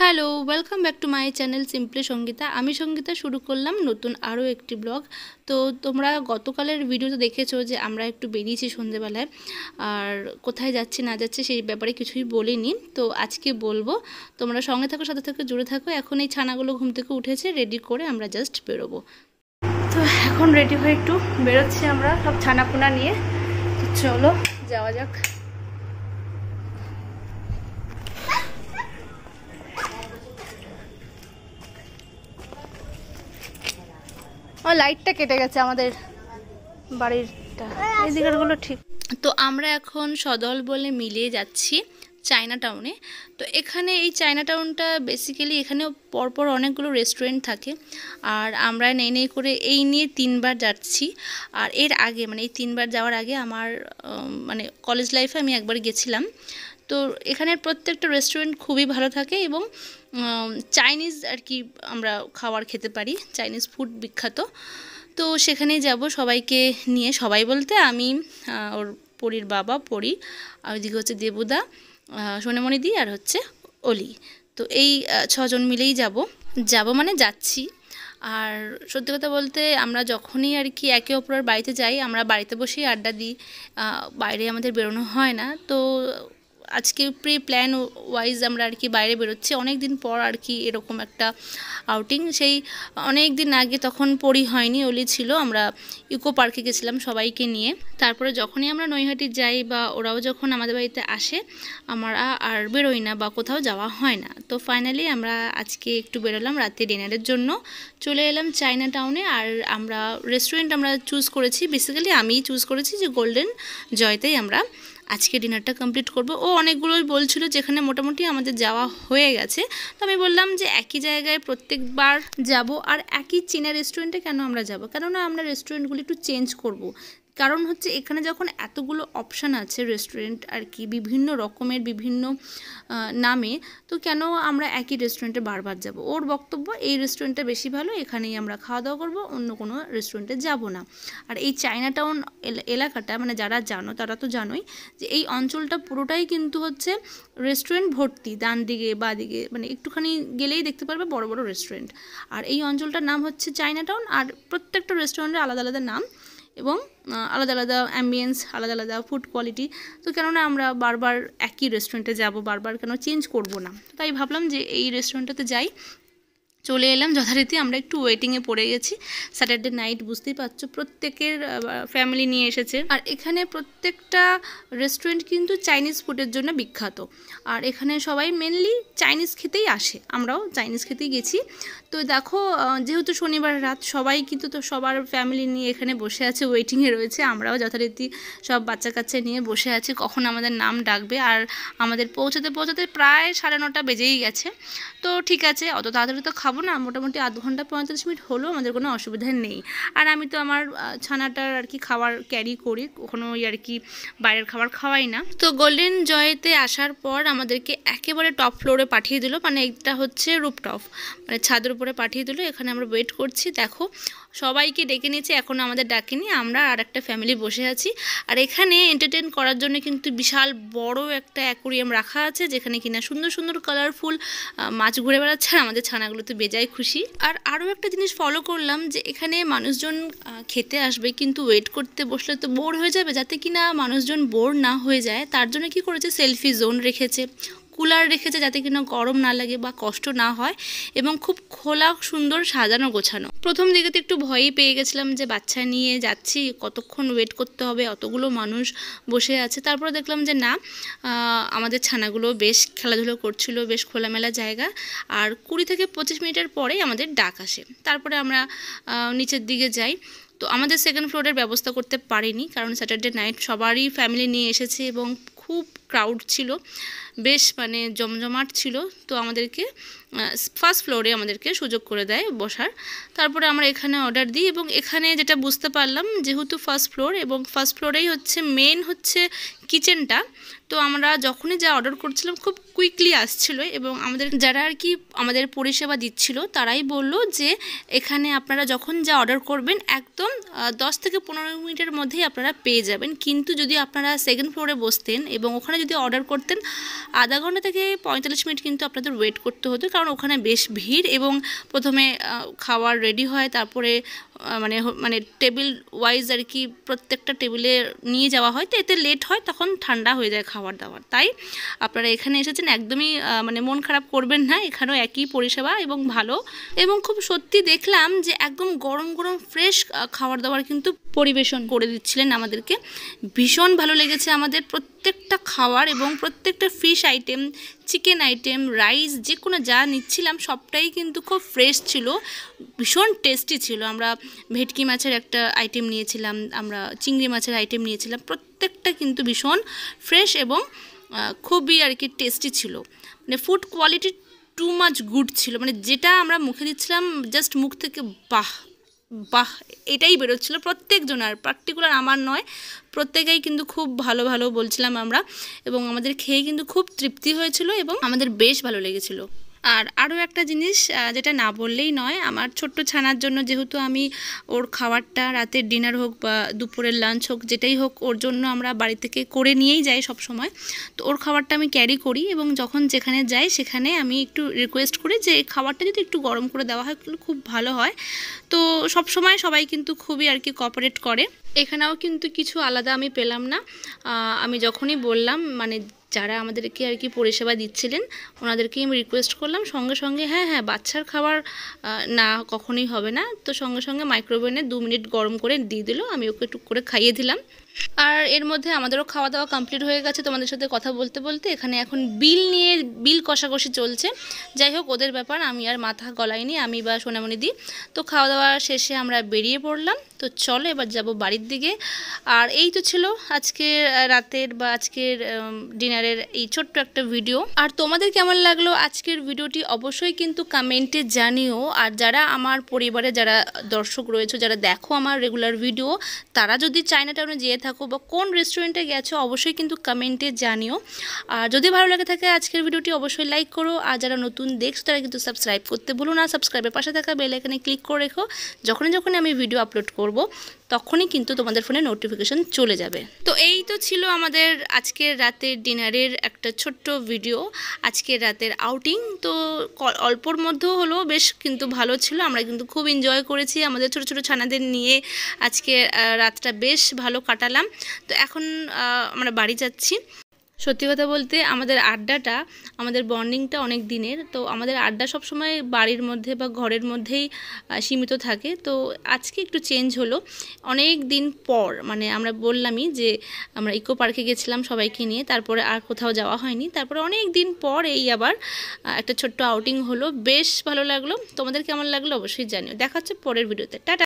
Hello, welcome back to my channel simply Sangeeta. আমি সঙ্গীতা শুরু করলাম নতুন আরও একটি ব্লগ। তো তোমরা গতকালের ভিডিওতে দেখেছো যে আমরা একটু বেরিয়েছি সন্ধেবেলায়, আর কোথায় যাচ্ছি না যাচ্ছি সেই ব্যাপারে কিছুই বলিনি। তো আজকে বলবো, তোমরা সঙ্গে থাকো, সাথে থাকো, জুড়ে থাকো। এখন এই ছানাগুলো ঘুম থেকে উঠেছে, রেডি করে আমরা জাস্ট বেরোবো। তো এখন রেডি হয়ে একটু বেরোচ্ছি আমরা সব ছানাপোনা নিয়ে। তো চলো যাওয়া যাক। লাইটটা কেটে গেছে আমাদের বাড়িরটা, এই দিকগুলো ঠিক। তো আমরা এখন সদল বলে মিলিয়ে যাচ্ছি চায়না টাউনে। তো এখানে এই চায়না টাউনটা বেসিক্যালি এখানেও পরপর অনেকগুলো রেস্টুরেন্ট থাকে, আর আমরা নেই করে এই নিয়ে 3বার যাচ্ছি। আর এর আগে মানে এই 3বার যাওয়ার আগে আমার মানে কলেজ লাইফে আমি একবার গেছিলাম। তো এখানের প্রত্যেকটা রেস্টুরেন্ট খুবই ভালো থাকে এবং চাইনিজ আর কি আমরা খাবার খেতে পারি, চাইনিজ ফুড বিখ্যাত। তো সেখানেই যাব সবাইকে নিয়ে, সবাই বলতে আমি, ওর পরীর বাবা পরী, আর ওইদিকে হচ্ছে দেবুদা, সোনামণি দি, আর হচ্ছে অলি। তো এই 6 জন মিলেই যাব মানে যাচ্ছি। আর সত্যি কথা বলতে আমরা যখনই আর কি একে অপরের বাড়িতে যাই, আমরা বাড়িতে বসেই আড্ডা দিই, বাইরে আমাদের বেরোনো হয় না। তো আজকে প্রি প্ল্যান ওয়াইজ আমরা আর কি বাইরে বেরোচ্ছি অনেক দিন পর আর কি, এরকম একটা আউটিং। সেই অনেক দিন আগে তখন পরি হয়নি, অলি ছিল, আমরা ইকো পার্কে গেছিলাম সবাইকে নিয়ে। তারপরে যখনই আমরা নৈহাটি যাই বা ওরাও যখন আমাদের বাড়িতে আসে, আমরা আর বেরোই না বা কোথাও যাওয়া হয় না। তো ফাইনালি আমরা আজকে একটু বেরোলাম রাতে ডিনারের জন্য, চলে এলাম চায়না টাউনে। আর আমরা রেস্টুরেন্ট আমরা চুজ করেছি, বেসিক্যালি আমিই চুজ করেছি যে গোল্ডেন জয়তেই আমরা আজকে ডিনারটা কমপ্লিট করব। ও অনেকগুলোই বলছিল যেখানে মোটামুটি আমাদের যাওয়া হয়ে গেছে। তো আমি বললাম যে একই জায়গায় প্রত্যেকবার যাব, আর একই চীনা রেস্টুরেন্টে কেন আমরা যাব, কেননা আমরা রেস্টুরেন্টগুলো একটু চেঞ্জ করব। কারণ হচ্ছে এখানে যখন এতগুলো অপশান আছে রেস্টুরেন্ট আর কি, বিভিন্ন রকমের বিভিন্ন নামে, তো কেন আমরা একই রেস্টুরেন্টে বারবার যাব। ওর বক্তব্য এই রেস্টুরেন্টটা বেশি ভালো, এখানেই আমরা খাওয়া দাওয়া করবো, অন্য কোনো রেস্টুরেন্টে যাব না। আর এই চায়না টাউন এলাকাটা মানে যারা জানো তারা তো জানোই যে এই অঞ্চলটা পুরোটাই কিন্তু হচ্ছে রেস্টুরেন্ট ভর্তি, ডান দিকে বা দিকে মানে একটুখানি গেলেই দেখতে পারবে বড় বড় রেস্টুরেন্ট। আর এই অঞ্চলটার নাম হচ্ছে চায়না টাউন, আর প্রত্যেকটা রেস্টুরেন্টের আলাদা আলাদা নাম এবং আলাদা আলাদা অ্যাম্বিয়েন্স, আলাদা আলাদা ফুড কোয়ালিটি। তো কেননা আমরা বারবার একই রেস্টুরেন্টে যাব, বারবার কেন চেঞ্জ করব না, তাই ভাবলাম যে এই রেস্টুরেন্টটাতে যাই। চলে এলাম যথারীতি, আমরা একটু ওয়েটিংয়ে পড়ে গেছি। স্যাটারডে নাইট, বুঝতেই পারছো প্রত্যেকের ফ্যামিলি নিয়ে এসেছে। আর এখানে প্রত্যেকটা রেস্টুরেন্ট কিন্তু চাইনিজ ফুডের জন্য বিখ্যাত, আর এখানে সবাই মেনলি চাইনিজ খেতেই আসে, আমরাও চাইনিজ খেতেই গেছি। তো দেখো যেহেতু শনিবার রাত, সবাই কিন্তু তো সবার ফ্যামিলি নিয়ে এখানে বসে আছে, ওয়েটিংয়ে রয়েছে। আমরাও যথারীতি সব বাচ্চা কাচ্চা নিয়ে বসে আছি কখন আমাদের নাম ডাকবে। আর আমাদের পৌঁছাতে প্রায় 9:30 বেজেই গেছে। তো ঠিক আছে, অত তাড়াতাড়ি তো খাবো না, মোটামুটি আধ ঘন্টা 45 মিনিট হলেও আমাদের কোনো অসুবিধা নেই। আর আমি তো আমার ছানাটার আর কি খাবার ক্যারি করি, কখনো ওই আর কি বাইরের খাবার খাওয়াই না। তো গোল্ডেন জয়েতে আসার পর আমাদেরকে একেবারে টপ ফ্লোরে পাঠিয়ে দিল, মানে এটা হচ্ছে রুপটপ, মানে ছাদের উপরে পাঠিয়ে দিল। এখানে আমরা ওয়েট করছি, দেখো সবাইকে ডেকে নিয়েছে, এখন আমাদের ডাকেনি, আমরা আর একটা ফ্যামিলি বসে আছি। আর এখানে এন্টারটেন করার জন্য কিন্তু বিশাল বড় একটা অ্যাকোরিয়াম রাখা আছে, যেখানে কিনা সুন্দর সুন্দর কালারফুল মাছ ঘুরে বেড়াচ্ছে, আর আমাদের ছানাগুলো তো বেজায় খুশি। আর আরও একটা জিনিস ফলো করলাম যে এখানে মানুষজন খেতে আসবে, কিন্তু ওয়েট করতে বসলে তো বোর হয়ে যাবে, যাতে কিনা মানুষজন বোর না হয়ে যায় তার জন্য কি করেছে, সেলফি জোন রেখেছে, কুলার রেখেছে, যাতে কিনা গরম না লাগে বা কষ্ট না হয়, এবং খুব খোলা সুন্দর সাজানো গোছানো। প্রথম দিকে তো একটু ভয়ই পেয়ে গেছিলাম যে বাচ্চা নিয়ে যাচ্ছি, কতক্ষণ ওয়েট করতে হবে, অতগুলো মানুষ বসে আছে। তারপরে দেখলাম যে না, আমাদের ছানাগুলো বেশ খেলাধুলো করছিল, বেশ খোলামেলা জায়গা। আর 20 থেকে 25 মিনিটের পরেই আমাদের ডাক আসে। তারপরে আমরা নিচের দিকে যাই। তো আমাদের সেকেন্ড ফ্লোরের ব্যবস্থা করতে পারিনি, কারণ স্যাটারডে নাইট সবারই ফ্যামিলি নিয়ে এসেছে এবং খুব ক্রাউড ছিল, বেশ মানে জমজমাট ছিল। তো আমাদেরকে ফার্স্ট ফ্লোরে আমাদেরকে সুযোগ করে দেয় বসার। তারপরে আমরা এখানে অর্ডার দিই, এবং এখানে যেটা বুঝতে পারলাম, যেহেতু ফার্স্ট ফ্লোর এবং ফার্স্ট ফ্লোরেই হচ্ছে মেন হচ্ছে কিচেনটা, তো আমরা যখনই যা অর্ডার করছিলাম খুব কুইকলি আসছিল, এবং আমাদের যারা আর কি আমাদের পরিষেবা দিচ্ছিল তারাই বললো যে এখানে আপনারা যখন যা অর্ডার করবেন একদম 10 থেকে 15 মিনিটের মধ্যেই আপনারা পেয়ে যাবেন। কিন্তু যদি আপনারা সেকেন্ড ফ্লোরে বসতেন এবং ওখানে যদি অর্ডার করতেন 0.5 ঘন্টা থেকে 45 মিনিট কিন্তু আপনাদের ওয়েট করতে হতো, কারণ ওখানে বেশ ভিড় এবং প্রথমে খাবার রেডি হয়, তারপরে মানে মানে টেবিল ওয়াইজ আর কি প্রত্যেকটা টেবিলে নিয়ে যাওয়া হয়, তো এতে লেট হয়, তখন ঠান্ডা হয়ে যায় খাবার দাবার। তাই আপনারা এখানে এসেছেন একদমই মানে মন খারাপ করবেন না, এখানেও একই পরিষেবা এবং ভালো। এবং খুব সত্যি দেখলাম যে একদম গরম গরম ফ্রেশ খাবার দাবার কিন্তু পরিবেশন করে দিচ্ছিলেন আমাদেরকে। ভীষণ ভালো লেগেছে আমাদের প্রত্যেকটা খাবার এবং প্রত্যেকটা fish item, chicken item, rice, যে কোনো যা নিচ্ছিলাম সবটাই কিন্তু খুব ফ্রেশ ছিল, ভীষণ টেস্টি ছিল। আমরা ভেটকি মাছের একটা আইটেম নিয়েছিলাম, আমরা চিংড়ি মাছের আইটেম নিয়েছিলাম, প্রত্যেকটা কিন্তু ভীষণ ফ্রেশ এবং খুবই আর কি টেস্টি ছিল। মানে food quality too much good ছিল, মানে যেটা আমরা মুখে দিচ্ছিলাম জাস্ট মুখ থেকে বাহ বাহ এটাই বেরোচ্ছিলো প্রত্যেকজনের, পার্টিকুলার আমার নয়, প্রত্যেকেই কিন্তু খুব ভালো ভালো বলছিলাম আমরা, এবং আমাদের খেয়ে কিন্তু খুব তৃপ্তি হয়েছিল এবং আমাদের বেশ ভালো লেগেছিলো। আর আরও একটা জিনিস যেটা না বললেই নয়, আমার ছোট্ট ছানার জন্য যেহেতু আমি ওর খাবারটা রাতের ডিনার হোক বা দুপুরের লাঞ্চ হোক যেটাই হোক ওর জন্য আমরা বাড়ি থেকে করে নিয়েই যাই সব সময়, তো ওর খাবারটা আমি ক্যারি করি এবং যখন যেখানে যাই সেখানে আমি একটু রিকোয়েস্ট করি যে এই খাবারটা যদি একটু গরম করে দেওয়া হয় তাহলে খুব ভালো হয়। তো সব সময় সবাই কিন্তু খুবই আর কি কোঅপারেট করে। এখানেও কিন্তু কিছু আলাদা আমি পেলাম না, আমি যখনই বললাম মানে যারা আমাদেরকে আর কি পরিষেবা দিচ্ছিলেন ওনাদেরকেই আমি রিকোয়েস্ট করলাম সঙ্গে সঙ্গে হ্যাঁ হ্যাঁ বাচ্চার খাবার না কখনোই হবে না, তো সঙ্গে সঙ্গে মাইক্রোওভেনে 2 মিনিট গরম করে দিয়ে দিল, আমি ওকে একটু করে খাইয়ে দিলাম। আর এর মধ্যে আমাদেরও খাওয়া দাওয়া কমপ্লিট হয়ে গেছে। তোমাদের সাথে কথা বলতে বলতে এখানে এখন বিল কষাকষি চলছে। যাই হোক ওদের ব্যাপার, আমি আর মাথা গলাইনি, আমি বা সোনামণি দি। তো খাওয়া দাওয়া শেষে আমরা বেরিয়ে পড়লাম। তো চলো এবার যাব বাড়ির দিকে। আর এই তো ছিল আজকের রাতের বা আজকের ডিনারের এই ছোট্ট একটা ভিডিও। আর তোমাদের কেমন লাগলো আজকের ভিডিওটি অবশ্যই কিন্তু কমেন্টে জানিও। আর যারা আমার পরিবারে যারা দর্শক রয়েছে, যারা দেখো আমার রেগুলার ভিডিও, তারা যদি চায়না টাউনে যেয়ে থাকো বা কোন রেস্টুরেন্টে গেছো অবশ্যই কিন্তু কমেন্টে জানিও। আর যদি ভালো লাগে থাকে আজকের ভিডিওটি অবশ্যই লাইক করো, আর যারা নতুন দেখছো তারা কিন্তু সাবস্ক্রাইব করতে ভুলো না। সাবস্ক্রাইবের পাশে থাকা বেল আইকনে ক্লিক করে রেখো, যখনই আমি ভিডিও আপলোড করব তখনই কিন্তু তোমাদের ফোনে নোটিফিকেশন চলে যাবে। তো এই তো ছিল আমাদের আজকের রাতের ডিনারের একটা ছোট্ট ভিডিও, আজকের রাতের আউটিং। তো অল্পর মধ্যেও হলো বেশ কিন্তু ভালো ছিল, আমরা কিন্তু খুব এনজয় করেছি আমাদের ছোট ছোট ছানাদের নিয়ে। আজকে রাতটা বেশ ভালো কাটালাম। তো এখন আমরা বাড়ি যাচ্ছি। সত্যি কথা বলতে আমাদের আড্ডাটা, আমাদের বন্ডিংটা অনেক দিনের। তো আমাদের আড্ডা সবসময় বাড়ির মধ্যে বা ঘরের মধ্যেই সীমিত থাকে। তো আজকে একটু চেঞ্জ হলো, অনেক দিন পর, মানে আমরা বললামই যে আমরা ইকো পার্কে গেছিলাম সবাইকে নিয়ে, তারপরে আর কোথাও যাওয়া হয়নি। তারপরে অনেক দিন পর এই আবার একটা ছোট্ট আউটিং হলো, বেশ ভালো লাগলো। তোমাদের কেমন লাগলো অবশ্যই জানিও। দেখা হচ্ছে পরের ভিডিওতে। টাটা।